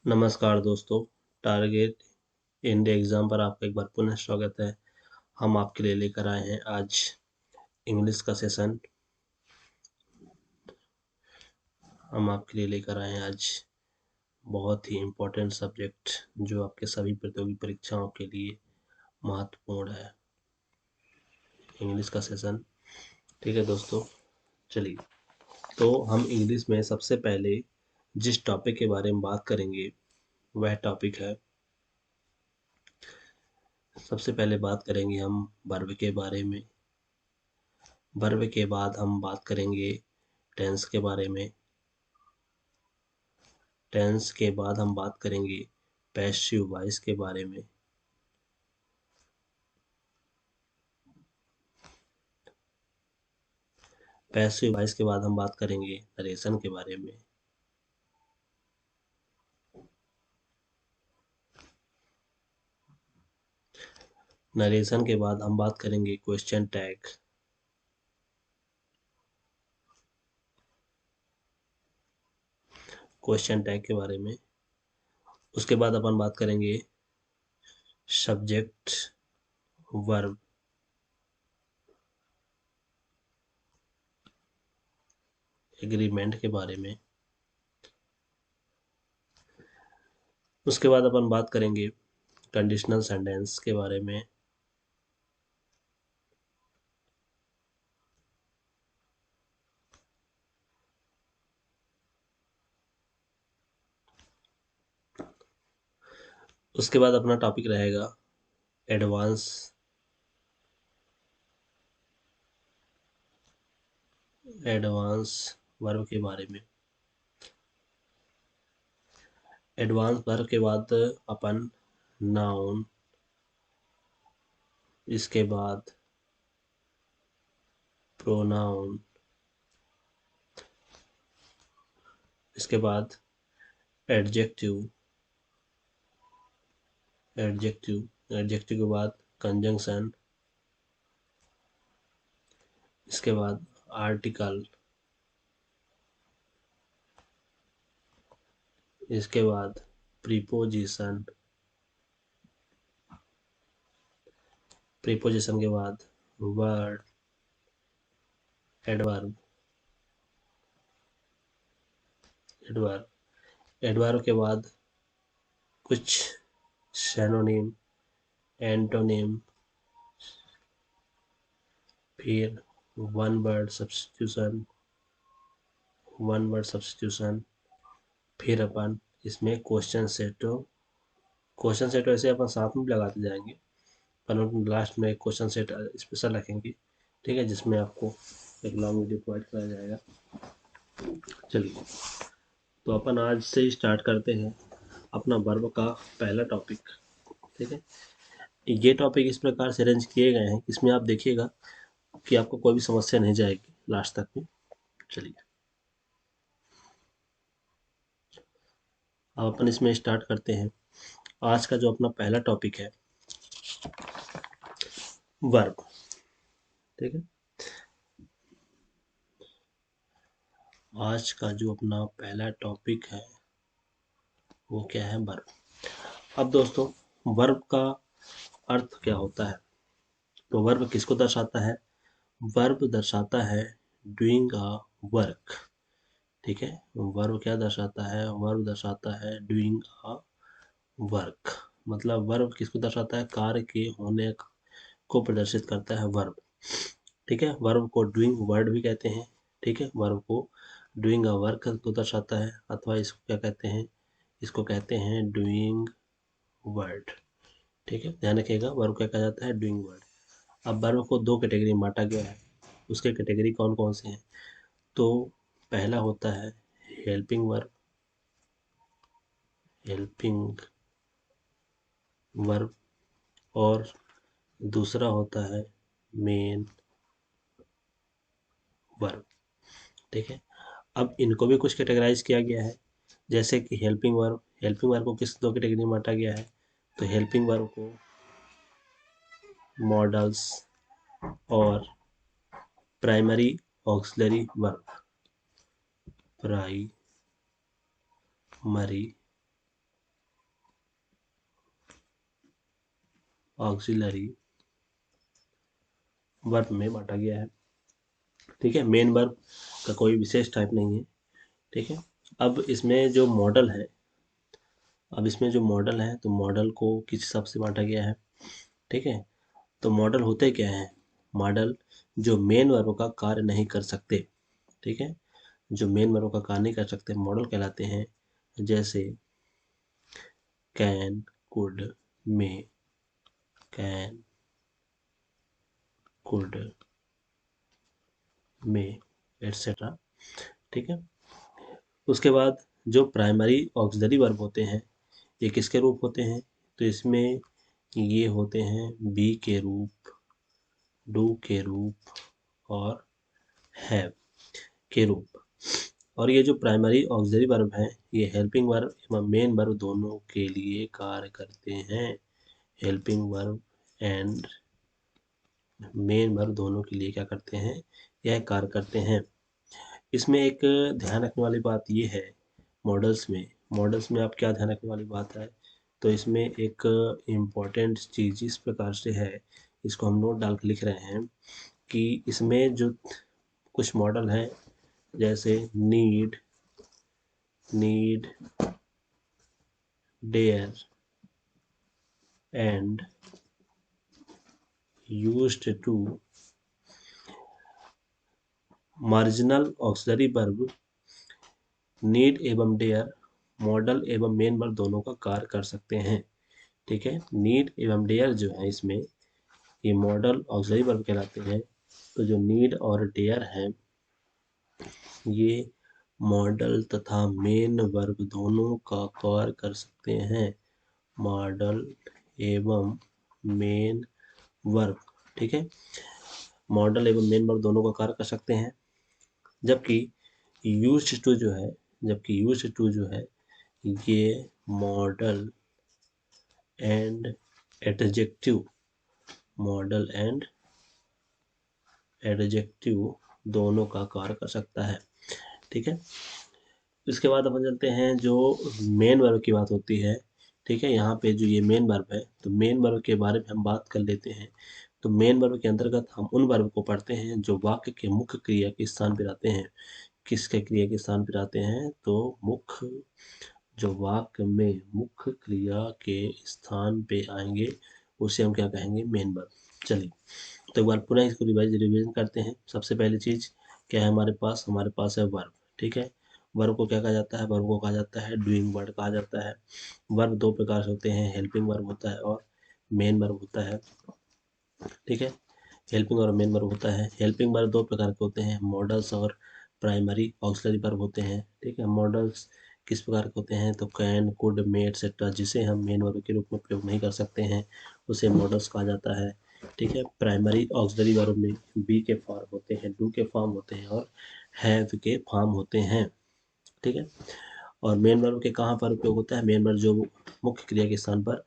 नमस्कार दोस्तों। Target India exam पर आपका एक बार पुनः स्वागत है। हम आपके लिए लेकर आए हैं आज इंग्लिश का सेशन। हम आपके लिए लेकर आए हैं आज बहुत ही इम्पोर्टेंट सब्जेक्ट जो आपके सभी प्रतियोगी परीक्षाओं के लिए महत्वपूर्ण है, इंग्लिश का सेशन। ठीक है दोस्तों, चलिए। तो हम इंग्लिश में सबसे पहले जिस टॉपिक के बारे में बात करेंगे वह टॉपिक है, सबसे पहले बात करेंगे हम वर्ब के बारे में। वर्ब के बाद हम बात करेंगे टेंस के बारे में। टेंस के बाद हम बात करेंगे पैसिव वॉइस के बारे में। पैसिव वॉइस के बाद हम बात करेंगे नरेशन के बारे में। नरेशन के बाद हम बात करेंगे क्वेश्चन टैग। क्वेश्चन टैग के बारे में। उसके बाद अपन बात करेंगे सब्जेक्ट वर्ब। एग्रीमेंट के बारे में। उसके बाद अपन बात करेंगे कंडीशनल सेंटेंस के बारे में। उसके बाद अपना टॉपिक रहेगा एडवांस एडवांस वर्ब के बारे में। एडवांस वर्ब के बाद अपन नाउन, इसके बाद प्रोनाउन, इसके बाद एडजेक्टिव, एडजेक्टिव के बाद कंजंक्शन, इसके बाद आर्टिकल, इसके बाद प्रीपोजिशन, प्रीपोजिशन के बाद वर्ड, एडवर्ब, एडवर्ब के बाद कुछ सिनोनिम, एंटोनिम, फिर वन वर्ड सब्स्टिट्यूशन, फिर अपन इसमें क्वेश्चन सेट वैसे अपन साथ में भी लगाते जाएंगे, पर लास्ट में एक क्वेश्चन सेट स्पेशल रखेंगे। ठीक है, जिसमें आपको एक लॉन्ग वीडियो प्रोवाइड कराया जाएगा। चलिए, तो अपन आज से ही स्टार्ट करते हैं अपना वर्ब का पहला टॉपिक। ठीक है, ये टॉपिक इस प्रकार से अरेंज किए गए हैं, इसमें आप देखिएगा कि आपको कोई भी समस्या नहीं जाएगी लास्ट तक में। चलिए, अब अपन इसमें स्टार्ट करते हैं। आज का जो अपना पहला टॉपिक है वर्ब। ठीक है, आज का जो अपना पहला टॉपिक है वो क्या है, वर्ब। अब दोस्तों, वर्ब का अर्थ क्या होता है? तो वर्ब किसको दर्शाता है? वर्ब दर्शाता है डूइंग अ वर्क। ठीक है, वर्ब क्या दर्शाता है? वर्ब दर्शाता है डूइंग अ वर्क। मतलब वर्ब किसको दर्शाता है? कार्य के होने को प्रदर्शित करता है वर्ब। ठीक है, वर्ब को डूइंग वर्ड भी कहते हैं। ठीक है, वर्ब को डूइंग अ वर्क को दर्शाता है, अथवा इसको क्या कहते हैं? इसको कहते हैं डूइंग वर्ड। ठीक है, ध्यान रखिएगा, वर्ब क्या कहा जाता है? Doing word. अब वर्ब को दो कैटेगरी में बांटा गया है। उसके कैटेगरी कौन कौन से हैं? तो पहला होता है हेल्पिंग वर्ब, हेल्पिंग वर्ब, और दूसरा होता है मेन वर्ब। ठीक है, अब इनको भी कुछ कैटेगराइज किया गया है, जैसे कि हेल्पिंग वर्ब को किस दो कैटेगरी में बांटा गया है? तो हेल्पिंग वर्ब को मॉडल्स और primary auxiliary verb. Primary auxiliary verb में बांटा गया है। ठीक है, मेन वर्ब का कोई विशेष टाइप नहीं है। ठीक है, अब इसमें जो मॉडल है, तो मॉडल को किस हिसाब से बांटा गया है। ठीक है, तो मॉडल होते क्या हैं। मॉडल जो मेन वर्ब का कार्य नहीं कर सकते। ठीक है, जो मेन वर्ब का कार्य नहीं कर सकते मॉडल कहलाते हैं। जैसे can, could, may, can, could, may, etcetera. ठीक है, उसके बाद जो प्राइमरी ऑक्सिलरी वर्ब होते हैं ये किसके रूप होते हैं, तो इसमें ये होते हैं बी के रूप, डू के रूप और हैव के रूप। और ये जो प्राइमरी ऑक्सिलरी वर्ब हैं ये हेल्पिंग वर्ब एवं मेन वर्ब दोनों के लिए कार्य करते हैं। Helping verb and main verb दोनों के लिए क्या करते हैं, यह कार्य करते हैं। इसमें एक ध्यान रखने वाली बात ये है, मॉडल्स में आप क्या ध्यान रखने वाली बात है, तो इसमें एक इम्पॉर्टेंट चीज़ इस प्रकार से है, इसको हम नोट डाल के लिख रहे हैं कि इसमें जो कुछ मॉडल हैं जैसे need, dare and used to, marginal auxiliary verb need एवं डेयर मॉडल एवं मेन वर्ब दोनों का कार्य कर सकते हैं। ठीक है, नीड एवं डेयर जो है इसमें ये मॉडल ऑक्सिलरी वर्ब कहलाते हैं। तो जो नीड और डेयर है ये मॉडल तथा मेन वर्ब दोनों का कार्य कर सकते हैं। मॉडल एवं मेन वर्ब, ठीक है, मॉडल एवं मेन वर्ब दोनों का कार्य कर सकते हैं। जबकि यूज्ड टू जो है, ये model and adjective, model and adjective दोनों का कार्य कर सकता है। ठीक है, इसके बाद अपन चलते हैं जो मेन वर्ब की बात होती है। ठीक है, यहाँ पे जो ये मेन वर्ब है तो मेन वर्ब के बारे में हम बात कर लेते हैं। तो मेन वर्ब के अंतर्गत हम उन वर्ब को पढ़ते हैं जो वाक्य के मुख्य क्रिया के स्थान पर आते हैं। किसके क्रिया के स्थान पर आते हैं, तो मुख्य, जो वाक्य में मुख्य क्रिया के स्थान पे आएंगे उसे हम क्या कहेंगे, मेन वर्ब। चलिए तो एक बार पुनः इसको रिवीजन करते हैं। सबसे पहली चीज क्या है हमारे पास है वर्ब। ठीक है, वर्ब को क्या कहा जाता है, वर्ब को कहा जाता है डूइंग वर्ब कहा जाता है। वर्ब दो प्रकार से होते हैं, हेल्पिंग वर्ब होता है और मेन वर्ब होता है। ठीक है, हेल्पिंग और मेन वर्ब होता है। हेल्पिंग वर्ब दो प्रकार के होते हैं, मॉडल्स और प्राइमरी ऑक्सिलरी वर्ब होते हैं। ठीक है, मॉडल्स किस प्रकार के होते हैं, तो कैन, कुड, मे एक्सेट्रा, जिसे हम मेन वर्ब के रूप में प्रयोग नहीं कर सकते हैं उसे मॉडल्स कहा जाता है। ठीक है, प्राइमरी ऑक्सिलरी वर्ब में बी के फॉर्म होते हैं, डू के फॉर्म होते हैं और हैव के फॉर्म होते हैं। ठीक है, और मेन वर्ब के कहाँ पर उपयोग होता है, मेन वर्ब जो मुख्य क्रिया के स्थान पर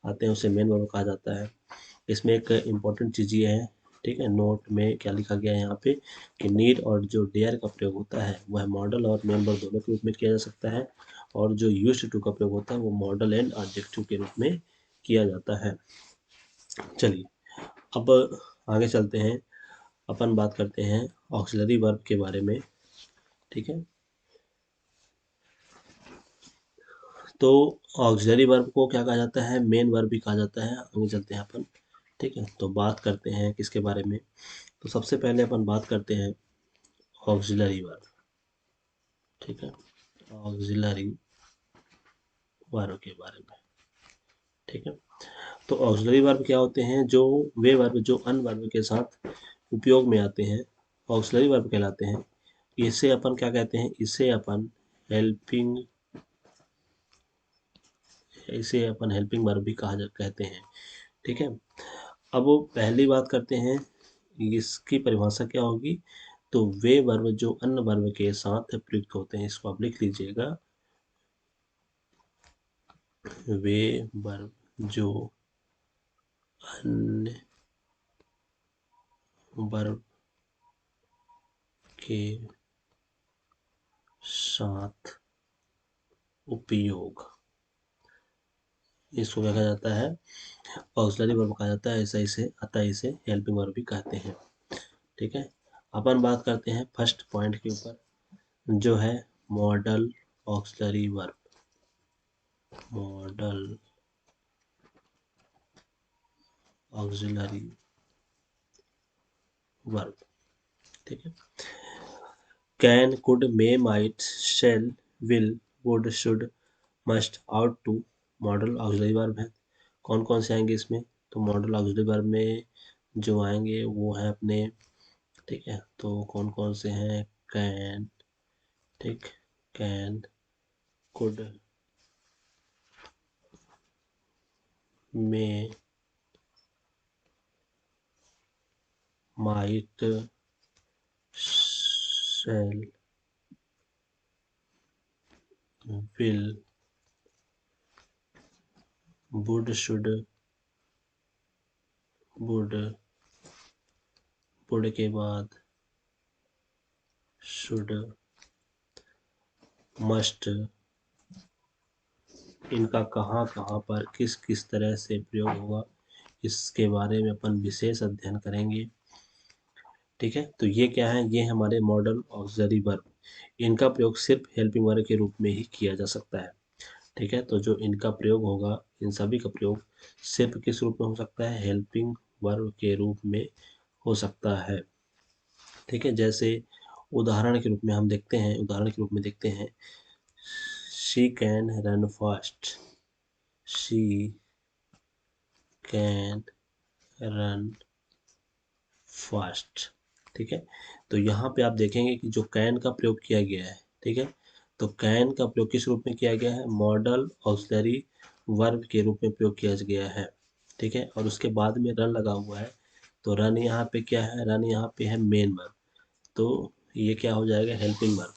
आते हैं उसे मेन वर्ब कहा जाता है। इसमें एक इम्पॉर्टेंट चीज़ ये है, ठीक है, नोट में क्या लिखा गया है यहाँ पे कि नीड और जो डेयर का प्रयोग होता है वह मॉडल और मेन वर्ब दोनों के रूप में किया जा सकता है, और जो यूज्ड टू का प्रयोग होता है वो मॉडल एंड एडजेक्टिव के रूप में किया जाता है। चलिए अब आगे चलते हैं, अपन बात करते हैं ऑक्सिलरी वर्ब के बारे में। ठीक है, तो ऑक्सिलरी वर्ब को क्या कहा जाता है, मेन वर्ब भी कहा जाता है। आगे चलते हैं अपन। ठीक है, तो बात करते हैं किसके बारे में, तो सबसे पहले अपन बात करते हैं ऑक्सिलरी वर्ब। ठीक है, ऑक्सिलरी वर्ब के बारे में। ठीक है, तो ऑक्सिलरी वर्ब क्या होते हैं, जो वे वर्ब जो अन्य वर्ब के साथ उपयोग में आते हैं ऑक्सिलरी वर्ब कहलाते हैं। इसे अपन क्या कहते हैं, हेल्पिंग इसे अपन हेल्पिंग वर्ब भी कहते हैं। ठीक है, अब वो पहली बात करते हैं इसकी परिभाषा क्या होगी, तो वे वर्ब जो अन्य वर्ब के साथ प्रयुक्त होते हैं, इसको आप लिख लीजिएगा, वे वर्ब जो अन्य वर्ब के साथ उपयोग इसको क्या कहा जाता है, ऑक्सिलरी वर्ब कहा जाता है, ऐसा इसे अतः इसे हेल्पिंग वर्ब भी कहते हैं। ठीक है, अपन बात करते हैं फर्स्ट पॉइंट के ऊपर, जो है modal auxiliary verb. Modal auxiliary verb. ठीक है, can, could, may, might, shall, will, would, should, must, ought to modal auxiliary verb है। कौन कौन से आएंगे इसमें, तो मॉडल ऑक्सिलरी वर्ब में जो आएंगे वो है अपने, ठीक है, तो कौन कौन से हैं, कैन, ठीक, can, could, may, might, shall, will, would, should, would, would के बाद शुड, मस्ट, इनका कहाँ कहाँ पर किस किस तरह से प्रयोग होगा, इसके बारे में अपन विशेष अध्ययन करेंगे। ठीक है, तो ये क्या है, ये हमारे मॉडल ऑक्सिलरी वर्ब। इनका प्रयोग सिर्फ हेल्पिंग वर्ब के रूप में ही किया जा सकता है। ठीक है, तो जो इनका प्रयोग होगा, इन सभी का प्रयोग सिर्फ किस रूप में हो सकता है, हेल्पिंग वर्ब के रूप में हो सकता है। ठीक है, जैसे उदाहरण के रूप में हम देखते हैं, उदाहरण के रूप में देखते हैं, she can run fast, she can run fast. ठीक है, तो यहाँ पे आप देखेंगे कि जो कैन का प्रयोग किया गया है, ठीक है, तो कैन का प्रयोग किस रूप में किया गया है, मॉडल ऑक्सिलरी वर्ब के रूप में प्रयोग किया गया है। ठीक है, और उसके बाद में रन लगा हुआ है, तो रन यहाँ पे क्या है, रन यहाँ पे है मेन वर्ब, तो ये क्या हो जाएगा, हेल्पिंग वर्ब।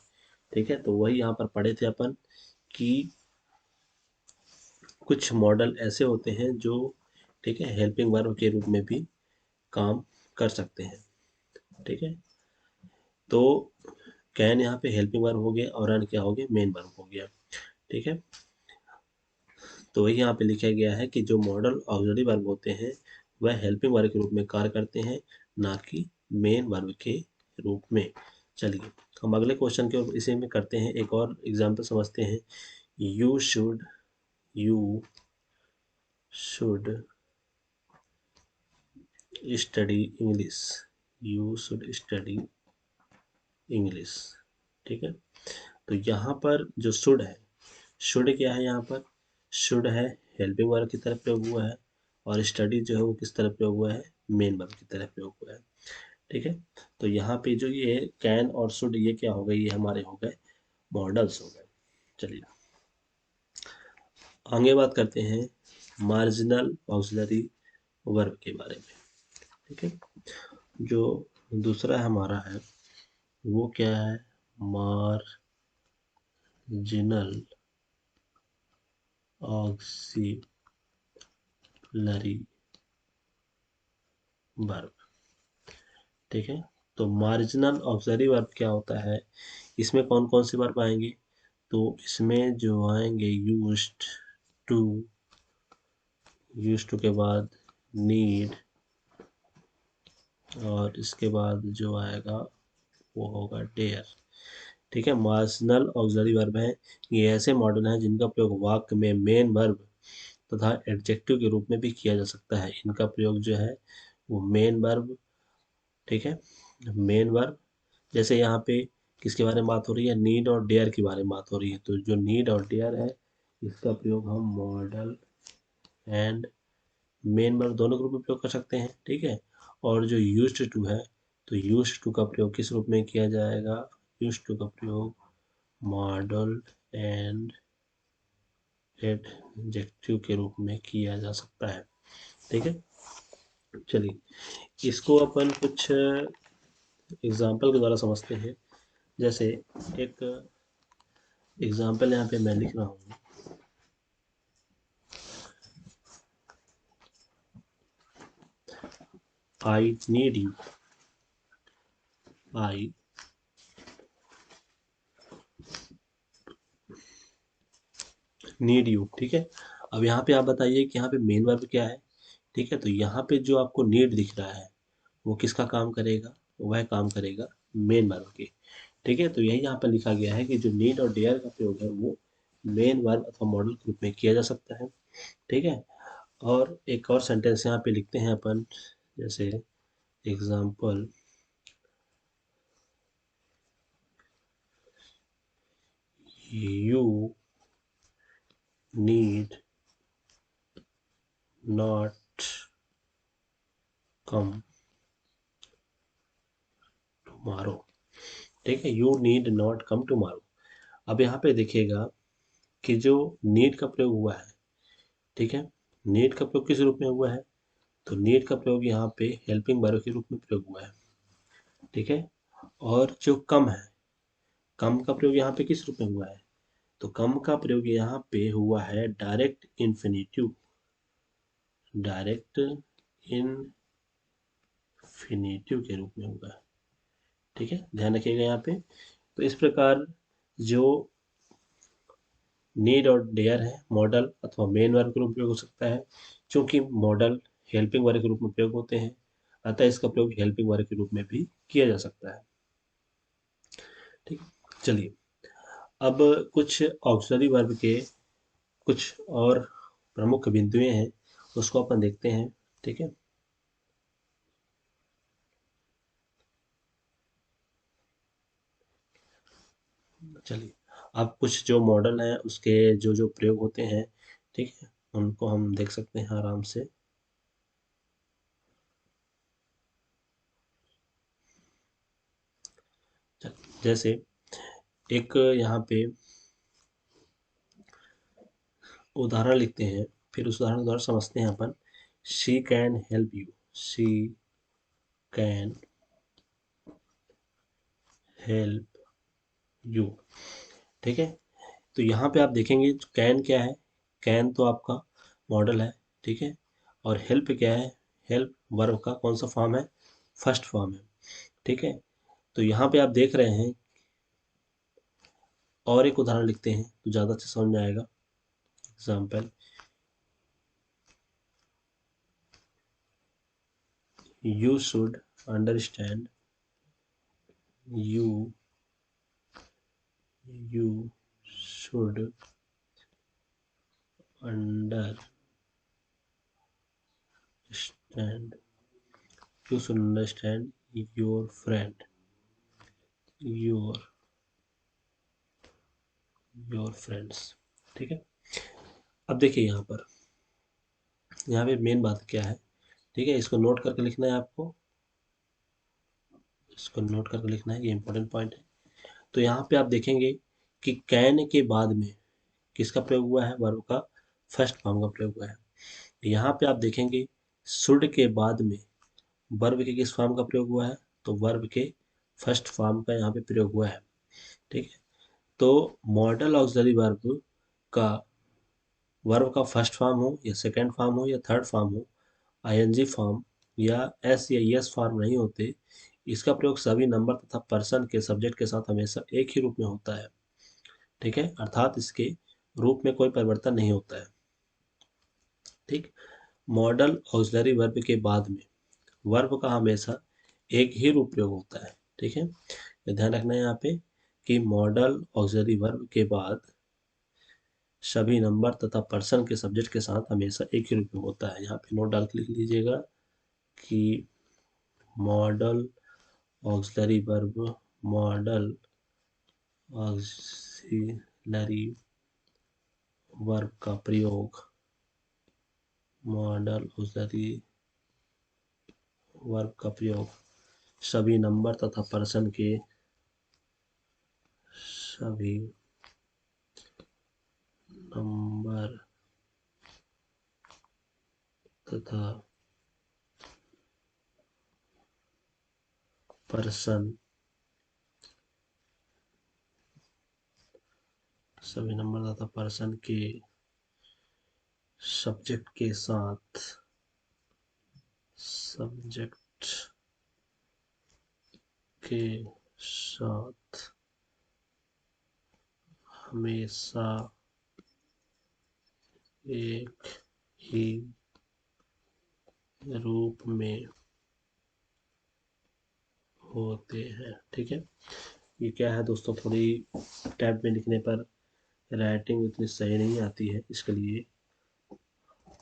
ठीक है, तो वही यहाँ पर पढ़े थे अपन कि कुछ मॉडल ऐसे होते हैं जो, ठीक है, हेल्पिंग वर्ब के रूप में भी काम कर सकते हैं। ठीक है, तो कैन यहाँ पे हेल्पिंग वर्ब हो गया और रन क्या हो गया, मेन वर्ब हो गया। ठीक है, तो वही यहाँ पे लिखा गया है कि जो मॉडल ऑक्सिलरी वर्ब होते हैं वह हेल्पिंग वर्ब के रूप में कार्य करते हैं, ना कि मेन वर्ब के रूप में। चलिए हम अगले क्वेश्चन के इसी में करते हैं, एक और एग्जाम्पल समझते हैं। You should, you should study English, you should study English. ठीक है, तो यहाँ पर जो शुड है, शुड क्या है, यहाँ पर शुड है हेल्पिंग वर्ब की तरफ प्रयोग हुआ है, और स्टडी जो है वो किस तरफ प्रयोग हुआ है, मेन वर्ब की तरफ प्रयोग हुआ है। ठीक है, तो यहाँ पे जो ये कैन और शुड, ये क्या हो गए, ये हमारे हो गए मॉडल्स हो गए। चलिए आगे बात करते हैं मार्जिनल ऑक्सिलरी वर्ब के बारे में। ठीक है, जो दूसरा हमारा है वो क्या है, मार्जिनल ऑक्सिलरी वर्ब। ठीक है, तो मार्जिनल ऑक्सिलरी वर्ब क्या होता है, इसमें कौन कौन से वर्ब आएंगे, तो इसमें जो आएंगे टू यूज्ड टू के बाद नीड, और इसके बाद जो आएगा वो होगा डेयर। ठीक है, मार्जिनल ऑक्सिलरी वर्ब है, ये ऐसे मॉडल हैं जिनका प्रयोग वाक्य में मेन वर्ब तथा एडजेक्टिव के रूप में भी किया जा सकता है। इनका प्रयोग जो है वो मेन वर्ब, ठीक है, मेन वर्ब, जैसे यहाँ पे किसके बारे में बात हो रही है, नीड और डेयर के बारे में बात हो रही है, तो जो नीड और डेयर है इसका प्रयोग हम मॉडल एंड मेन वर्ब दोनों ग्रुप में प्रयोग कर सकते हैं। ठीक है, और जो यूज्ड टू है, तो यूज्ड टू का प्रयोग किस रूप में किया जाएगा, यूज्ड टू का प्रयोग मॉडल एंड एडजेक्टिव के रूप में किया जा सकता है। ठीक है, चलिए इसको अपन कुछ एग्जाम्पल के द्वारा समझते हैं। जैसे एक एग्जाम्पल यहाँ पे मैं लिख रहा हूँ, I need you, I need you. ठीक है, अब यहाँ पे आप बताइए कि यहाँ पे मेन वर्ब क्या है। ठीक है, तो यहाँ पे जो आपको नीड दिख रहा है वो किसका काम करेगा, वह काम करेगा मेन वर्ब के। ठीक है, तो यही यहाँ पर लिखा गया है कि जो नीड और डेयर का प्रयोग है वो मेन वर्ब अथवा मॉडल के रूप में किया जा सकता है। ठीक है, और एक और सेंटेंस यहाँ पे लिखते हैं अपन, जैसे example, you need not come tomorrow. ठीक है, you need not come tomorrow. अब यहाँ पे देखिएगा कि जो नीड का प्रयोग हुआ है, ठीक है, नीड का प्रयोग किस रूप में हुआ है, तो नीड का प्रयोग यहाँ पे हेल्पिंग वर्ब के रूप में प्रयोग हुआ है। ठीक है, और जो कम है, कम का प्रयोग यहाँ पे किस रूप में हुआ है, तो कम का प्रयोग यहाँ पे हुआ है डायरेक्ट इन्फिनिटिव, डायरेक्ट इन्फिनिटिव के रूप में हुआ है। ठीक है, ध्यान रखिएगा यहाँ पे। तो इस प्रकार जो नीड और डेयर है मॉडल अथवा मेन वर्ब के रूप में प्रयोग हो सकता है। क्योंकि मॉडल हेल्पिंग वर्ब के रूप में प्रयोग होते हैं, अतः इसका प्रयोग हेल्पिंग वर्ब के रूप में भी किया जा सकता है। ठीक है, चलिए अब कुछ ऑक्सिलरी वर्ब के कुछ और प्रमुख बिंदुएं हैं, उसको अपन देखते हैं। ठीक है, चलिए अब कुछ जो मॉडल हैं उसके जो जो प्रयोग होते हैं, ठीक है, उनको हम देख सकते हैं आराम से। जैसे एक यहाँ पे उदाहरण लिखते हैं, फिर उस उदाहरण द्वारा समझते हैं अपन। She can help you, she can help you. ठीक है, तो यहाँ पे आप देखेंगे कैन क्या है, कैन तो आपका मॉडल है। ठीक है, और हेल्प क्या है, हेल्प वर्ब का कौन सा फॉर्म है, फर्स्ट फॉर्म है। ठीक है, तो यहाँ पे आप देख रहे हैं, और एक उदाहरण लिखते हैं तो ज़्यादा अच्छा समझ में आएगा। Example, you should understand, you you should understand, you should understand your friend, your your friends। ठीक है, अब देखिए यहाँ पे मेन बात क्या है। ठीक है, इसको नोट करके लिखना है आपको, इसको नोट करके लिखना है, ये इंपॉर्टेंट पॉइंट है। तो यहाँ पे आप देखेंगे कि कैन के बाद में किसका प्रयोग हुआ है, वर्ब का फर्स्ट फॉर्म का प्रयोग हुआ है। यहाँ पे आप देखेंगे शुड के बाद में वर्ब के किस फॉर्म का प्रयोग हुआ है, तो वर्ब के फर्स्ट फॉर्म का यहाँ पे प्रयोग हुआ है। ठीक है, तो मॉडल ऑक्सिलरी वर्ब का, वर्ब का फर्स्ट फॉर्म हो या सेकंड फॉर्म हो या थर्ड फॉर्म हो, आईएनजी फॉर्म या एस या यस फॉर्म नहीं होते, इसका प्रयोग सभी नंबर तथा पर्सन के सब्जेक्ट के साथ हमेशा एक ही रूप में होता है। ठीक है, अर्थात इसके रूप में कोई परिवर्तन नहीं होता है। ठीक, मॉडल ऑक्सिलरी वर्ब के बाद में वर्ब का हमेशा एक ही रूप प्रयोग होता है। ठीक है, तो ध्यान रखना है यहाँ पे कि मॉडल ऑक्सिलरी वर्ब के बाद सभी नंबर तथा पर्सन के सब्जेक्ट के साथ हमेशा एक ही रूप में होता है। यहाँ पे नोट डाल के लिख लीजिएगा कि model auxiliary verb, modal auxiliary verb का प्रयोग, मॉडल ऑक्सिलरी वर्ब का प्रयोग सभी नंबर तथा पर्सन के, सभी नंबर तथा पर्सन, सभी नंबर तथा पर्सन के सब्जेक्ट के साथ, सब्जेक्ट के साथ हमेशा एक ही रूप में होते हैं। ठीक है, ये क्या है दोस्तों, थोड़ी टैब में लिखने पर राइटिंग उतनी सही नहीं आती है, इसके लिए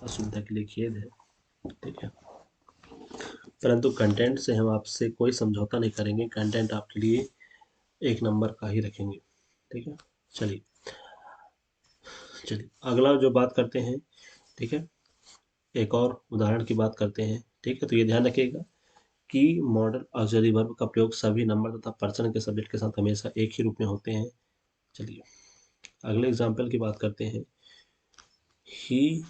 असुविधा के लिए खेद है। ठीक है, परंतु कंटेंट से हम आपसे कोई समझौता नहीं करेंगे, कंटेंट आपके लिए एक नंबर का ही रखेंगे। ठीक है, चलिए चलिए अगला जो बात करते हैं। ठीक है, एक और उदाहरण की बात करते हैं। ठीक है, तो ये ध्यान रखिएगा कि मॉडल ऑक्सिलरी वर्ब का प्रयोग सभी नंबर तथा पर्सन के सब्जेक्ट के साथ हमेशा एक ही रूप में होते हैं। चलिए अगले एग्जाम्पल की बात करते हैं। He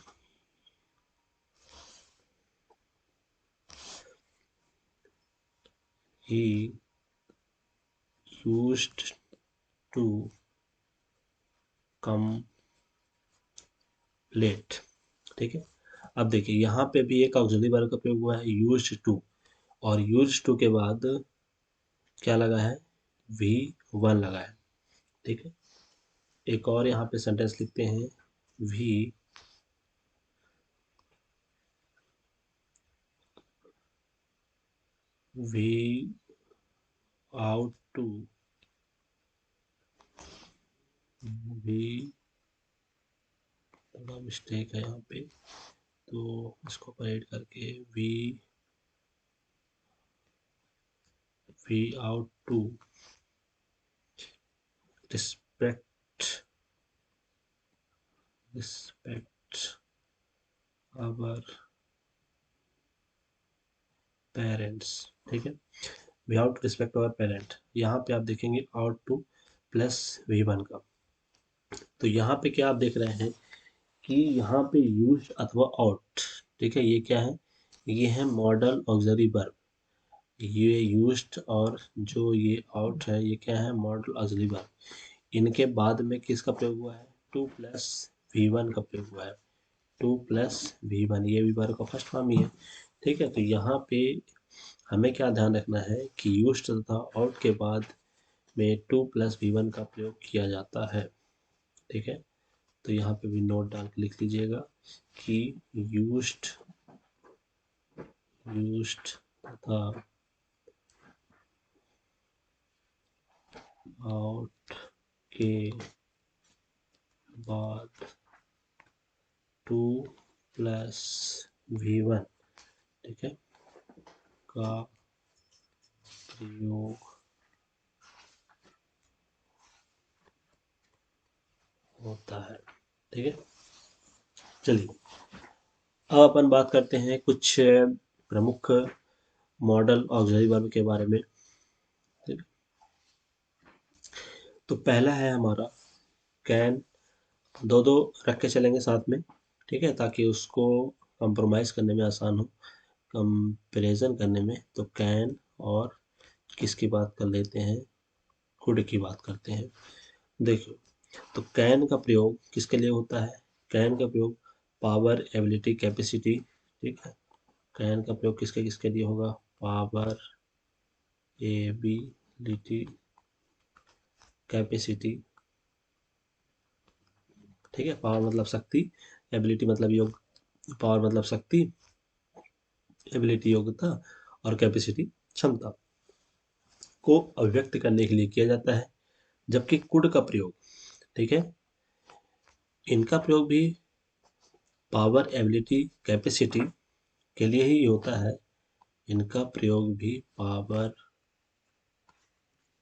he used to come late. ठीक है, अब देखिए यहाँ पे भी एक ऑक्सिलरी वर्ब का प्रयोग हुआ है, यूज्ड टू, और यूज्ड टू के बाद क्या लगा है, वी वन लगा है। ठीक है, एक और यहाँ पे सेंटेंस लिखते हैं, we we ought to we, थोड़ा मिस्टेक है यहाँ पे, तो इसको परेड करके we ought to respect respect our parents. ठीक है, we ought respect our parent, यहाँ पे आप देखेंगे ought to plus V one का। तो यहाँ पे क्या आप देख रहे हैं कि यहाँ पे यूज अथवा आउट, ठीक है, ये क्या है, ये है मॉडल ऑक्सिलरी वर्ब। ये यूज्ड और जो ये आउट है ये क्या है, मॉडल ऑक्सिलरी वर्ब। इनके बाद में किसका प्रयोग हुआ है, टू प्लस वी वन का प्रयोग हुआ है। टू प्लस वी वन, ये भी वर्ब का फर्स्ट फॉर्म ही है। ठीक है, तो यहाँ पे हमें क्या ध्यान रखना है कि यूज्ड तथा आउट के बाद में टू प्लस वी वन का प्रयोग किया जाता है। ठीक है, तो यहाँ पे भी नोट डाल के लिख लीजिएगा कि यूज्ड यूज्ड तथा आउट के बाद टू प्लस वी वन, ठीक है, का प्रयोग होता है। ठीक है, चलिए अब अपन बात करते हैं कुछ प्रमुख मॉडल ऑक्सिलरी वर्ब के बारे में। ठीक, तो पहला है हमारा कैन, दो दो रख के चलेंगे साथ में। ठीक है, ताकि उसको कंप्रोमाइज करने में आसान हो, कंपेरिजन करने में। तो कैन और किसकी बात कर लेते हैं, कुड की बात करते हैं। देखो, तो कैन का प्रयोग किसके लिए होता है, कैन का प्रयोग पावर एबिलिटी कैपेसिटी। ठीक है, कैन का प्रयोग किसके किसके लिए होगा, पावर एबिलिटी कैपेसिटी। ठीक है, पावर मतलब शक्ति, एबिलिटी मतलब योग, पावर मतलब शक्ति, एबिलिटी योग्यता, और कैपेसिटी क्षमता को अभिव्यक्त करने के लिए किया जाता है। जबकि कुड का प्रयोग, ठीक है, इनका प्रयोग भी पावर एबिलिटी कैपेसिटी के लिए ही होता है। इनका प्रयोग भी पावर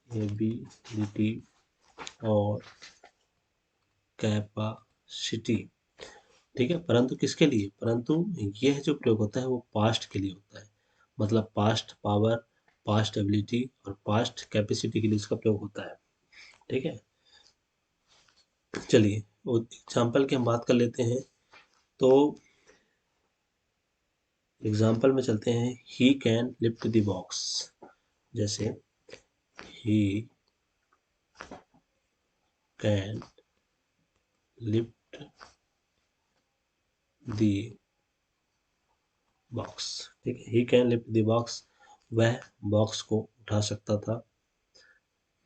एबिलिटी और कैपेसिटी, ठीक है, परंतु किसके लिए, परंतु यह जो प्रयोग होता है वो पास्ट के लिए होता है। मतलब पास्ट पावर, पास्ट एबिलिटी और पास्ट कैपेसिटी के लिए इसका प्रयोग होता है। ठीक है, चलिए वो एग्जाम्पल की हम बात कर लेते हैं। तो एग्जाम्पल में चलते हैं, he can lift the box. जैसे he can lift the box. ठीक है, he can lift the box, वह बॉक्स को उठा सकता था।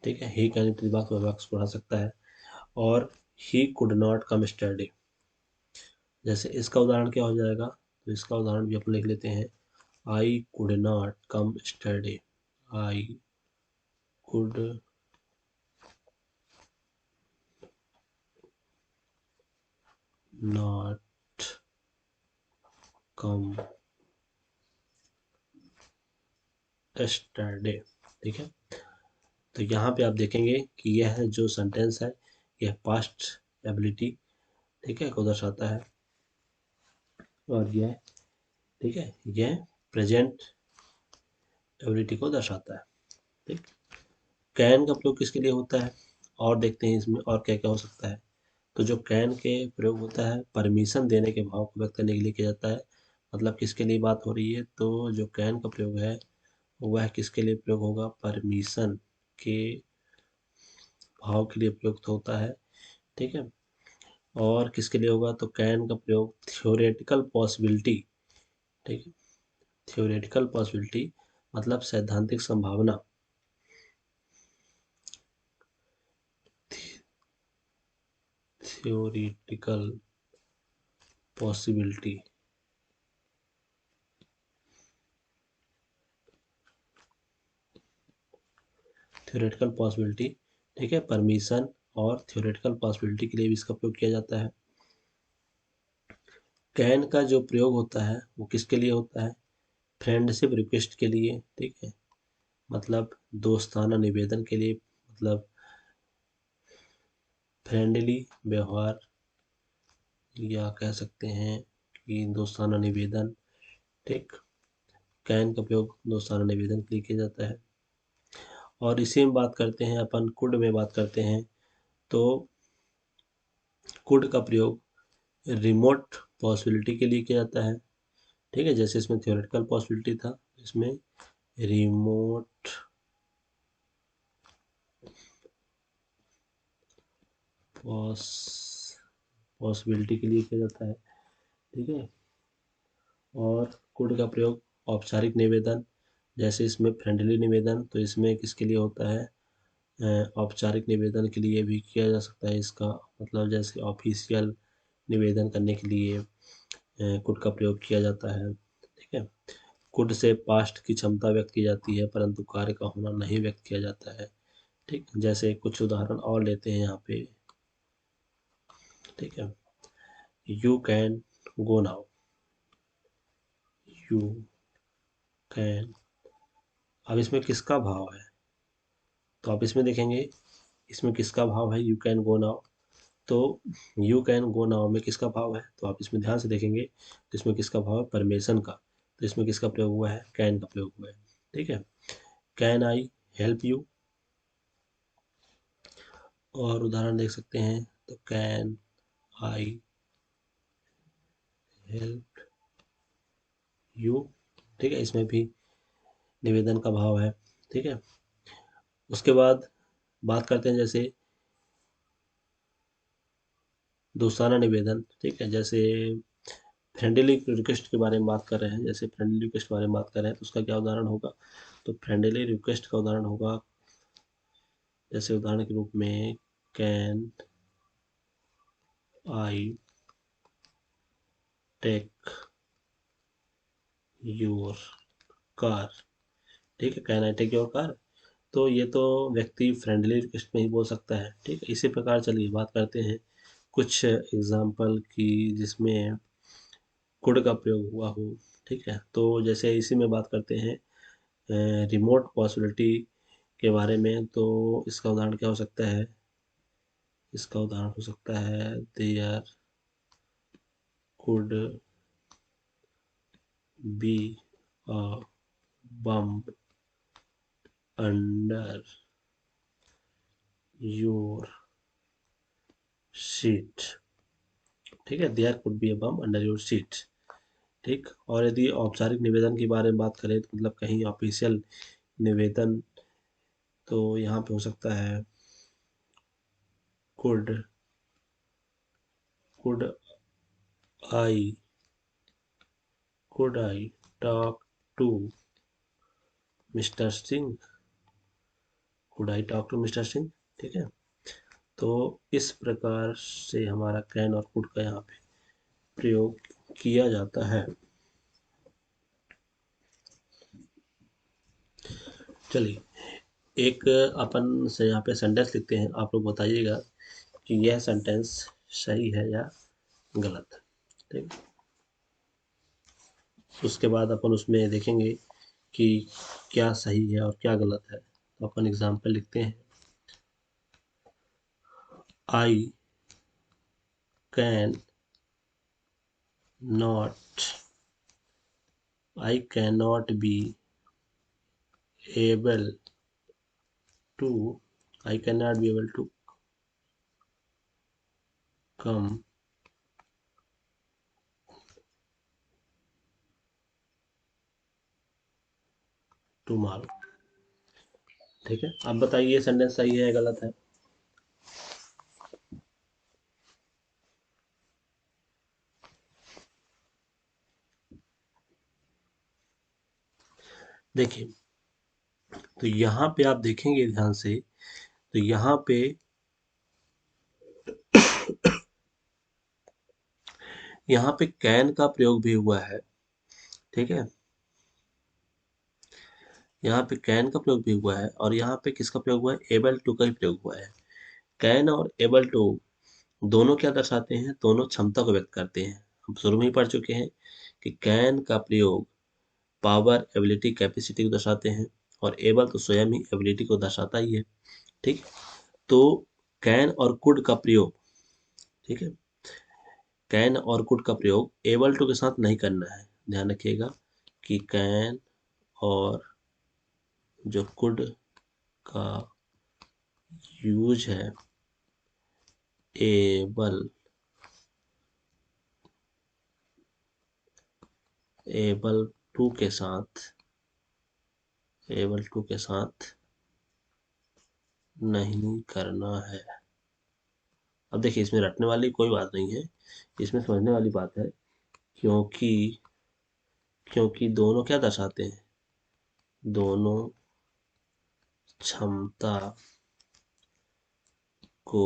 ठीक है, he can lift the box, वह बॉक्स को उठा सकता है। और he could not come study, जैसे इसका उदाहरण क्या हो जाएगा, तो इसका उदाहरण भी अपन लिख लेते हैं, I could not come study, I could not come study. ठीक है, तो यहाँ पे आप देखेंगे कि यह जो सेंटेंस है यह पास्ट एबिलिटी, ठीक है, को दर्शाता है, और यह, ठीक है, यह प्रेजेंट एबिलिटी को दर्शाता है। ठीक, कैन का प्रयोग किसके लिए होता है, और देखते हैं इसमें और क्या क्या हो सकता है। तो जो कैन के प्रयोग होता है परमिशन देने के भाव को व्यक्त करने के लिए किया जाता है। मतलब किसके लिए बात हो रही है, तो जो कैन का प्रयोग है वह किसके लिए प्रयोग होगा, परमिशन के भाव के लिए प्रयुक्त होता है। ठीक है, और किसके लिए होगा, तो कैन का प्रयोग थ्योरेटिकल पॉसिबिलिटी, ठीक है, थ्योरेटिकल पॉसिबिलिटी मतलब सैद्धांतिक संभावना, थ्योरेटिकल पॉसिबिलिटी, थ्योरेटिकल पॉसिबिलिटी, ठीक है, परमिशन और थ्योरेटिकल पॉसिबिलिटी के लिए भी इसका प्रयोग किया जाता है। कैन का जो प्रयोग होता है वो किसके लिए होता है, फ्रेंडशिप रिक्वेस्ट के लिए, ठीक है, मतलब दोस्ताना निवेदन के लिए, मतलब फ्रेंडली व्यवहार, या कह सकते हैं कि दोस्ताना निवेदन। ठीक, कैन का प्रयोग दोस्ताना निवेदन के लिए किया जाता है। और इसी में बात करते हैं अपन, कुड में बात करते हैं, तो कुड का प्रयोग रिमोट पॉसिबिलिटी के लिए किया जाता है। ठीक है, जैसे इसमें थ्योरेटिकल पॉसिबिलिटी था, इसमें रिमोट पॉसिबिलिटी के लिए किया जाता है। ठीक है, और कुड का प्रयोग औपचारिक निवेदन, जैसे इसमें फ्रेंडली निवेदन, तो इसमें किसके लिए होता है, औपचारिक निवेदन के लिए भी किया जा सकता है इसका, मतलब जैसे ऑफिशियल निवेदन करने के लिए कुड का प्रयोग किया जाता है। ठीक है, कुड से पास्ट की क्षमता व्यक्त की जाती है परंतु कार्य का होना नहीं व्यक्त किया जाता है। ठीक, जैसे कुछ उदाहरण और लेते हैं यहाँ पे। ठीक है, you can go now, you can, अब इसमें किसका भाव है, तो आप इसमें देखेंगे इसमें किसका भाव है, यू कैन गो नाउ, तो यू कैन गो नाउ में किसका भाव है, तो आप इसमें ध्यान से देखेंगे तो इसमें किसका भाव है, परमेशन का, तो इसमें किसका प्रयोग हुआ है, कैन का प्रयोग हुआ है। ठीक है, कैन आई हेल्प यू, और उदाहरण देख सकते हैं, तो कैन आई हेल्प यू, ठीक है, इसमें भी निवेदन का भाव है। ठीक है, उसके बाद बात करते हैं जैसे दोस्ताना निवेदन, ठीक है, जैसे फ्रेंडली रिक्वेस्ट के बारे में बात कर रहे हैं, जैसे फ्रेंडली रिक्वेस्ट के बारे में बात कर रहे हैं तो उसका क्या उदाहरण होगा, तो फ्रेंडली रिक्वेस्ट का उदाहरण होगा, जैसे उदाहरण के रूप में can I take your car, ठीक है, can I take your car, तो ये तो व्यक्ति फ्रेंडली रिक्वेस्ट में ही बोल सकता है। ठीक है, इसी प्रकार चलिए बात करते हैं कुछ एग्जाम्पल की जिसमें कुड का प्रयोग हुआ हो। ठीक है, तो जैसे इसी में बात करते हैं रिमोट पॉसिबिलिटी के बारे में, तो इसका उदाहरण क्या हो सकता है, इसका उदाहरण हो सकता है there could be a bomb under your seat, ठीक है, there could be a bomb under your seat. ठीक, और यदि औपचारिक निवेदन के बारे में बात करें तो मतलब कहीं ऑफिशियल निवेदन, तो यहाँ पे हो सकता है could could I could I talk to mister Singh, could I talk to mister Singh. ठीक है, तो इस प्रकार से हमारा कैन और कुड का यहाँ पे प्रयोग किया जाता है। चलिए, एक अपन से यहाँ पे सेंटेंस लिखते हैं, आप लोग बताइएगा कि यह सेंटेंस सही है या गलत। ठीक, उसके बाद अपन उसमें देखेंगे कि क्या सही है और क्या गलत है। तो अपन एग्जाम्पल लिखते हैं, I can not, I can not be able to, I can not be able to come tomorrow. ठीक है, अब बताइए ये सेंटेंस सही है या गलत है। देखिए, तो यहाँ पे आप देखेंगे ध्यान से, तो यहाँ पे कैन का प्रयोग भी हुआ है। ठीक है, यहाँ पे कैन का प्रयोग भी हुआ है और यहाँ पे किसका प्रयोग हुआ है, एबल टू का ही प्रयोग हुआ है। कैन और एबल टू दोनों क्या दर्शाते हैं, दोनों क्षमता को व्यक्त करते हैं। हम शुरू में ही पढ़ चुके हैं कि कैन का प्रयोग पावर, एबिलिटी, कैपेसिटी को दर्शाते हैं और एबल तो स्वयं ही एबिलिटी को दर्शाता ही है। ठीक, तो कैन और कुड का प्रयोग, ठीक है, कैन और कुड का प्रयोग एबल टू के साथ नहीं करना है। ध्यान रखिएगा कि कैन और जो कुड का यूज है एबल एबल टू के साथ, एबल टू के साथ नहीं करना है। अब देखिए, इसमें रटने वाली कोई बात नहीं है, इसमें समझने वाली बात है। क्योंकि क्योंकि दोनों क्या दर्शाते हैं, दोनों क्षमता को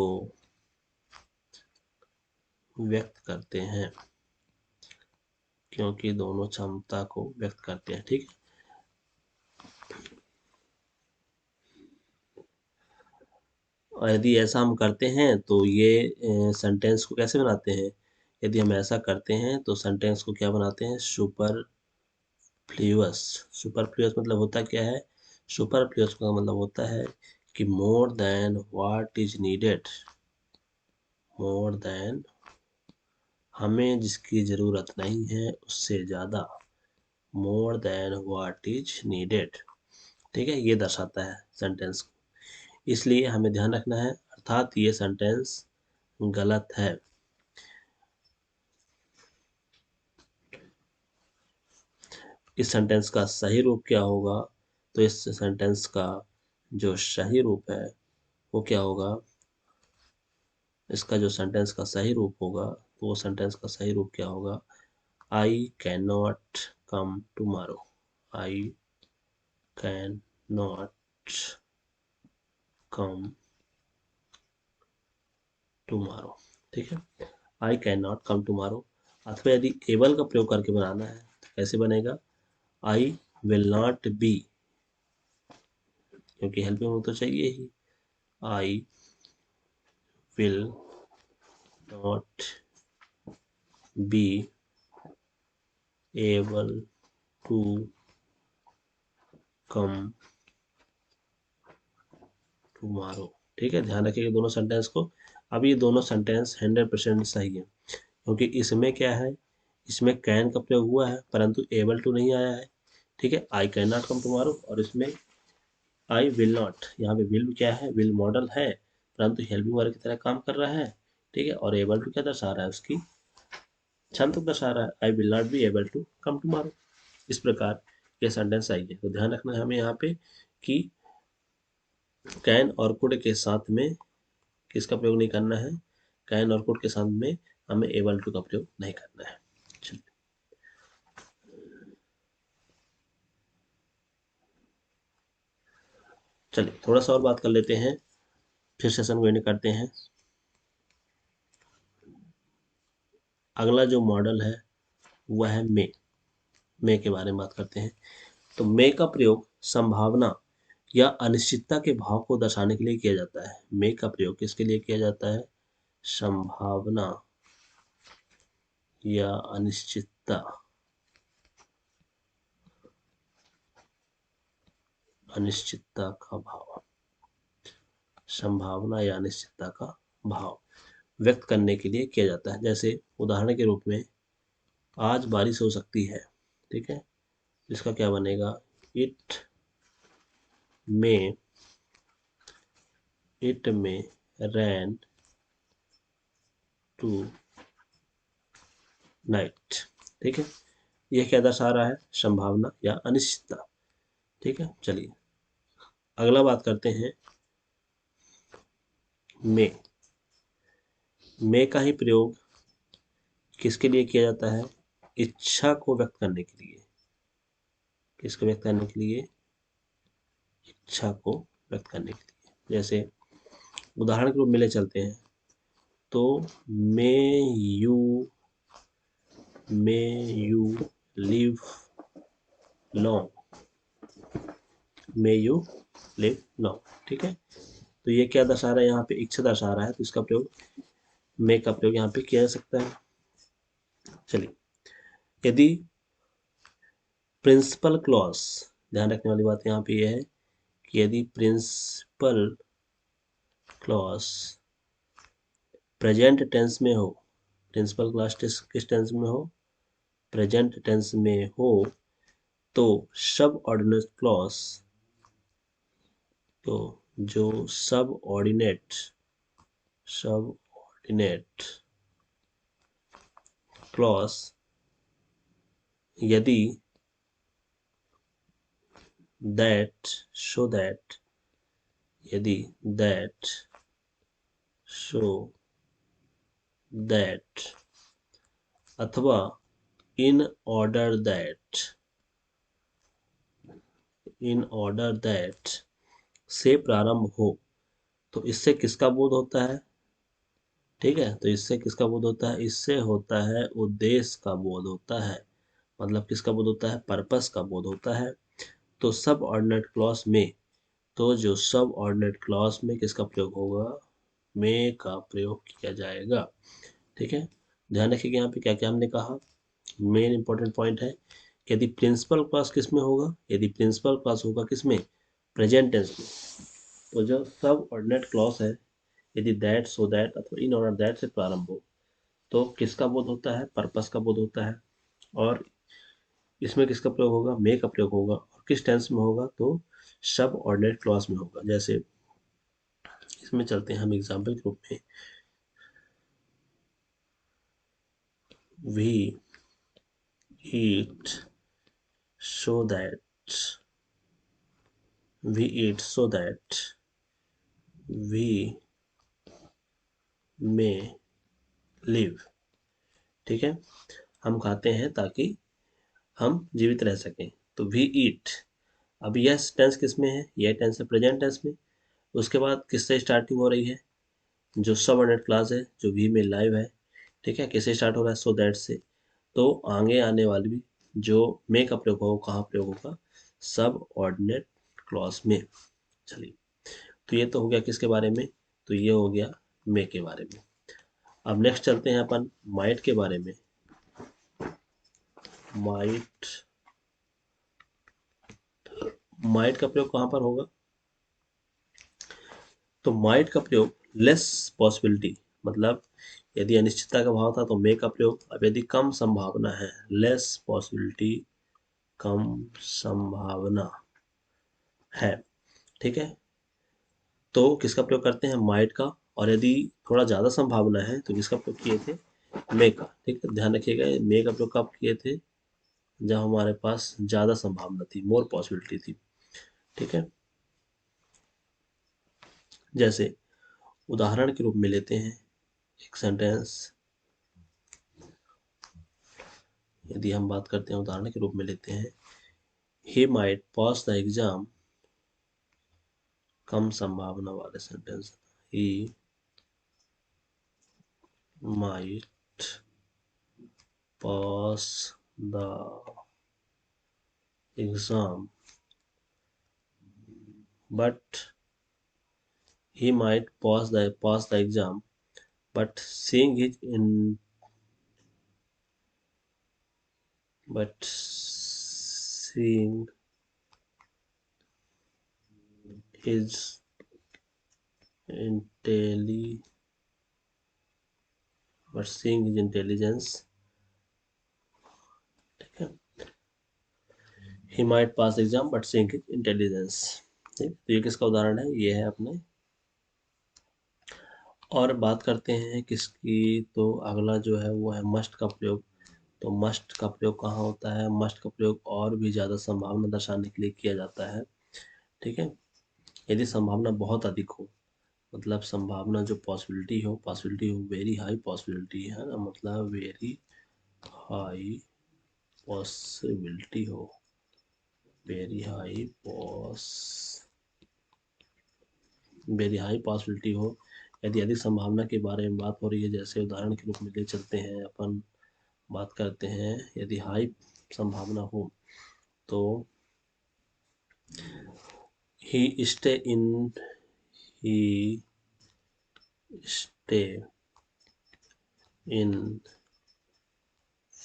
व्यक्त करते हैं, क्योंकि दोनों क्षमता को व्यक्त करते हैं। ठीक है, और यदि ऐसा हम करते हैं तो ये सेंटेंस को कैसे बनाते हैं, यदि हम ऐसा करते हैं तो सेंटेंस को क्या बनाते हैं, सुपरफ्लुअस। सुपरफ्लुअस मतलब होता क्या है, सुपरफ्लुअस का मतलब होता है कि more than what is needed, more than, हमें जिसकी जरूरत नहीं है उससे ज्यादा, more than what is needed. ठीक है, ये दर्शाता है सेंटेंस को, इसलिए हमें ध्यान रखना है, अर्थात ये सेंटेंस गलत है। इस सेंटेंस का सही रूप क्या होगा, तो इस सेंटेंस का जो सही रूप है वो क्या होगा, इसका जो सेंटेंस का सही रूप होगा, तो वो सेंटेंस का सही रूप क्या होगा, आई can not come tomorrow, I can not come tomorrow. ठीक है, आई कैन नॉट कम टुमारो। अथवा यदि एबल का प्रयोग करके बनाना है तो कैसे बनेगा, आई विल नॉट बी, क्योंकि हेल्पिंग वर्ब तो चाहिए ही, I will not be able to come tomorrow. ठीक है, ध्यान रखिएगा दोनों सेंटेंस को। अब ये दोनों सेंटेंस 100% सही है, क्योंकि इसमें क्या है, इसमें कैन का प्रयोग हुआ है परंतु एबल टू नहीं आया है। ठीक है, आई कैन नॉट कम टुमारो, और इसमें आई विल नॉट, यहाँ पे विल क्या है, विल मॉडल है परंतु हेल्पिंग वर्ब की तरह काम कर रहा है। ठीक है, और एबल टू क्या दर्शा रहा है, उसकी क्षमता दर्शा रहा है, I will not be able to come tomorrow. इस प्रकार ये सेंटेंस आई है। तो ध्यान रखना है हमें यहाँ पे कि कैन और कुड के साथ में किसका प्रयोग नहीं करना है, कैन और कुड के साथ में हमें एबल टू का प्रयोग नहीं करना है। चलिए, चलिए थोड़ा सा और बात कर लेते हैं, फिर सेशन को एंड करते हैं। अगला जो मॉडल है वह है मे के बारे में बात करते हैं। तो मे का प्रयोग संभावना या अनिश्चितता के भाव को दर्शाने के लिए किया जाता है। मे का प्रयोग किसके लिए किया जाता है? संभावना या अनिश्चितता, अनिश्चितता का भाव, संभावना या अनिश्चितता का भाव व्यक्त करने के लिए किया जाता है। जैसे उदाहरण के रूप में आज बारिश हो सकती है, ठीक है, इसका क्या बनेगा? इट में रैन टू नाइट, ठीक है। यह क्या दर्शा रहा है? संभावना या अनिश्चितता, ठीक है। चलिए अगला बात करते हैं मे का ही प्रयोग किसके लिए किया जाता है? इच्छा को व्यक्त करने के लिए। किसको व्यक्त करने के लिए? इच्छा को व्यक्त करने के लिए। जैसे उदाहरण के रूप में ले चलते हैं, तो may you live long, may you live long, ठीक है। तो ये क्या दर्शा रहा है? यहाँ पे इच्छा दर्शा रहा है, तो इसका प्रयोग, मे का प्रयोग यहाँ पे किया जा सकता है। चलिए, यदि प्रिंसिपल क्लॉज, ध्यान रखने वाली बात यहाँ पे यह है कि यदि प्रिंसिपल क्लॉज प्रेजेंट टेंस में हो, प्रिंसिपल क्लॉज किस टेंस में हो? प्रेजेंट टेंस में हो, तो सब ऑर्डिनेट क्लॉज, तो जो सब ऑर्डिनेट क्लॉज यदि शो दैट अथवा इन ऑर्डर दैट से प्रारंभ हो, तो इससे किसका बोध होता है? ठीक है, तो इससे किसका बोध होता है? इससे होता है उद्देश्य का बोध होता है। मतलब किसका बोध होता है? पर्पस का बोध होता है। तो सब ऑर्डिनेट क्लॉज में, तो जो सब ऑर्डिनेट क्लॉज में किसका प्रयोग होगा? मे का प्रयोग किया जाएगा, ठीक है। ध्यान रखिएगा यहाँ पे क्या क्या हमने कहा। मेन इंपॉर्टेंट पॉइंट है कि यदि प्रिंसिपल क्लॉज किस में होगा? यदि प्रिंसिपल क्लॉज होगा किस में? प्रेजेंट टेंस में। तो जो सब ऑर्डिनेट क्लॉज है, यदि दैट, सो दैट अथवा इन ऑर्डर दैट से प्रारंभ हो, तो किसका बोध होता है? पर्पस का बोध होता है। और इसमें किसका प्रयोग होगा? मे का प्रयोग होगा। और किस टेंस में होगा? तो सब ऑर्डिनेट क्लॉज में होगा। जैसे इसमें चलते हैं हम एग्जाम्पल के रूप में, we eat so that we may live, ठीक है। हम खाते हैं ताकि हम जीवित रह सकें। तो वी ईट, अब यह टेंस किस में है? यह टेंस है प्रेजेंट टेंस में। उसके बाद किससे स्टार्टिंग हो रही है? जो सबऑर्डिनेट क्लॉज है, जो वी में लाइव है, ठीक है, किससे स्टार्ट हो रहा है? सो दैट से। तो आगे आने वाली भी जो मे का प्रयोग होगा, कहाँ प्रयोग होगा? सब ऑर्डिनेट क्लॉज में। चलिए, तो ये तो हो गया किसके बारे में? तो ये हो गया मे के बारे में। अब नेक्स्ट चलते हैं अपन माइट के बारे में। माइट का प्रयोग कहाँ पर होगा? तो माइट का प्रयोग लेस पॉसिबिलिटी, मतलब यदि अनिश्चितता का भाव था तो मे का प्रयोग। अब यदि कम संभावना है, लेस पॉसिबिलिटी, कम संभावना है, ठीक है, तो किसका प्रयोग करते हैं? माइट का। और यदि थोड़ा ज़्यादा संभावना है तो किसका प्रयोग किए थे? मे का, ठीक है। ध्यान रखिएगा, मे का प्रयोग कब किए थे? जब हमारे पास ज़्यादा संभावना थी, मोर पॉसिबिलिटी थी, ठीक है। जैसे उदाहरण के रूप में लेते हैं एक सेंटेंस, यदि हम बात करते हैं उदाहरण के रूप में लेते हैं, he might pass the exam, कम संभावना वाले sentence, he might pass the exam, but he might pass the exam, but seeing his intelli seeing his intelligence, ठीक है, he might pass the exam but seeing his intelligence। ठीक, तो ये किसका उदाहरण है? ये है अपने। और बात करते हैं किसकी, तो अगला जो है वो है मस्ट का प्रयोग। तो मस्ट का प्रयोग कहाँ होता है? मस्ट का प्रयोग और भी ज़्यादा संभावना दर्शाने के लिए किया जाता है। ठीक है, यदि संभावना बहुत अधिक हो, मतलब संभावना जो पॉसिबिलिटी हो वेरी हाई पॉसिबिलिटी है ना, मतलब वेरी हाई पॉसिबिलिटी हो, वेरी हाई पॉसिबिलिटी हो, यदि अधिक संभावना के बारे में बात हो रही है, जैसे उदाहरण के रूप में ले चलते हैं अपन, बात करते हैं यदि हाई संभावना हो तो he stay in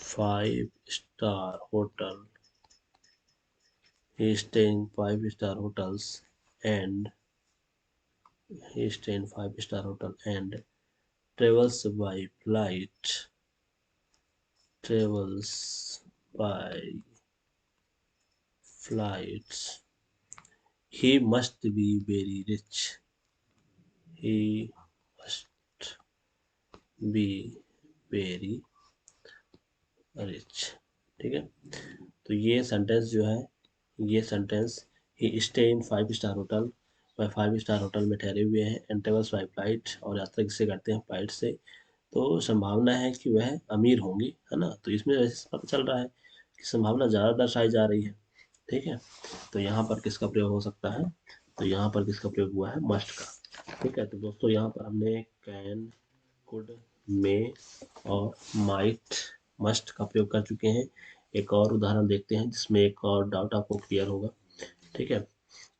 5 star hotel, he stay in 5 star hotels and he stay in 5 star hotel and travels by flight, travels by flights, he must be very rich, he must be very rich। ठीक है, तो ये sentence जो है, ये sentence he stay in 5 star hotel, वह 5 star hotel में ठहरे हुए हैं, एंड ट्रेवल्स बाई फ्लाइट, और यात्रा किससे करते हैं? फ्लाइट से। तो संभावना है कि वह अमीर होंगे, है ना, तो इसमें वैसे पता चल रहा है कि संभावना ज़्यादा दर्शाई जा रही है। ठीक है, तो यहाँ पर किसका प्रयोग हो सकता है? तो यहाँ पर किसका प्रयोग हुआ है? मस्ट का। ठीक है, तो दोस्तों यहाँ पर हमने कैन, कुड, मे और माइट, मस्ट का प्रयोग कर चुके हैं। एक और उदाहरण देखते हैं जिसमें एक और डाउट आपको क्लियर होगा। ठीक है,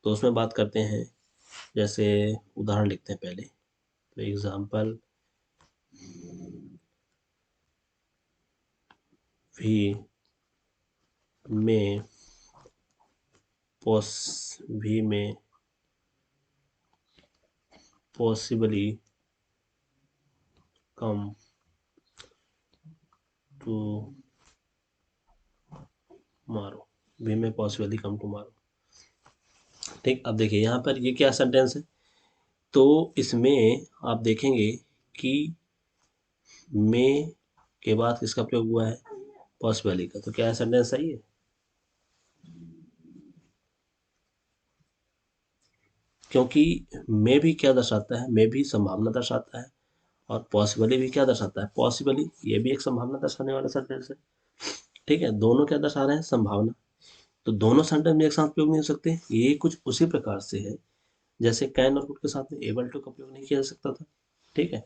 तो उसमें बात करते हैं, जैसे उदाहरण लिखते हैं पहले, तो एग्जाम्पल भी में पॉसिबली कम टुमारो, भी में पॉसिबली कम टुमारो। ठीक, अब देखिए यहाँ पर ये क्या सेंटेंस है, तो इसमें आप देखेंगे कि में के बाद किसका प्रयोग हुआ है? पॉसिबली का। तो क्या सेंटेंस सही है? क्योंकि में भी क्या दर्शाता है? में भी संभावना दर्शाता है, और पॉसिबली भी क्या दर्शाता है? पॉसिबली, ये भी एक संभावना दर्शाने वाला सेंटेंस है। ठीक है, दोनों क्या दर्शा रहे हैं? संभावना। तो दोनों सेंटेंस में एक साथ प्रयोग नहीं हो सकते। ये कुछ उसी प्रकार से है जैसे कैन और कुड के साथ में एबल टू का प्रयोग नहीं किया जा सकता था। ठीक है,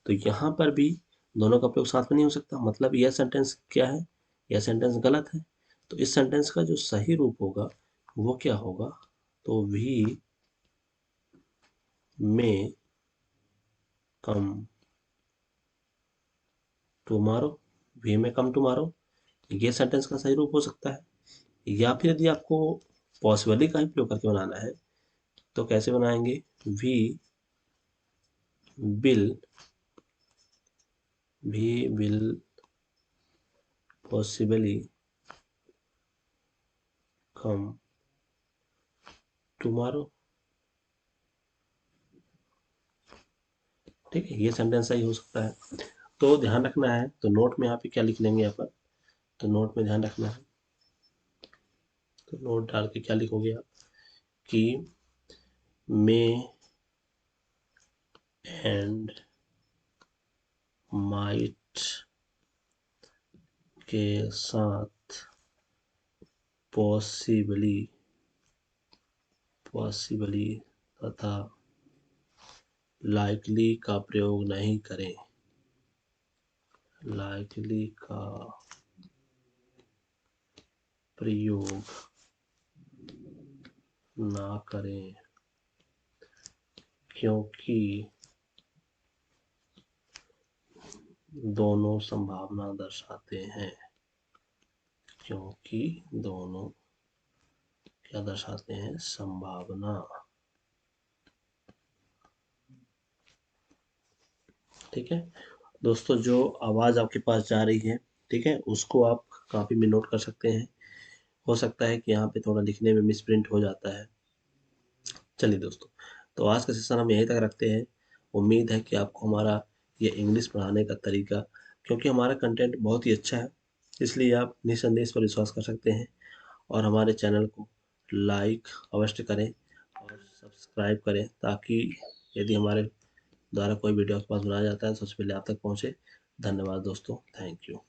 तो यहाँ पर भी दोनों का प्रयोग साथ में नहीं हो सकता, मतलब यह सेंटेंस क्या है? यह सेंटेंस गलत है। तो इस सेंटेंस का जो सही रूप होगा वो क्या होगा? तो भी में कम टुमारो, वी में कम टुमारो, ये सेंटेंस का सही रूप हो सकता है। या फिर यदि आपको पॉसिबली का ही प्रयोग करके बनाना है तो कैसे बनाएंगे? We will possibly come tomorrow. ठीक है, ये सेंटेंस सही हो सकता है। तो ध्यान रखना है, तो नोट में यहाँ पे क्या लिख लेंगे यहाँ पर, तो नोट में ध्यान रखना है, तो नोट डाल के क्या लिखोगे आप कि मे एंड माइट के साथ पॉसिबली तथा लाइकली का प्रयोग नहीं करें। लाइकली का प्रयोग ना करें क्योंकि दोनों संभावना दर्शाते हैं। क्योंकि दोनों क्या दर्शाते हैं? संभावना। ठीक है दोस्तों, जो आवाज़ आपके पास जा रही है, ठीक है, उसको आप कॉपी में नोट कर सकते हैं। हो सकता है कि यहाँ पे थोड़ा लिखने में मिसप्रिंट हो जाता है। चलिए दोस्तों, तो आज का सेशन हम यहीं तक रखते हैं। उम्मीद है कि आपको हमारा ये इंग्लिश पढ़ाने का तरीका, क्योंकि हमारा कंटेंट बहुत ही अच्छा है, इसलिए आप निस्संदेह इस पर विश्वास कर सकते हैं। और हमारे चैनल को लाइक अवश्य करें और सब्सक्राइब करें, ताकि यदि हमारे द्वारा कोई वीडियो आपके पास बनाया जाता है तो सबसे पहले आप तक पहुँचे। धन्यवाद दोस्तों, थैंक यू।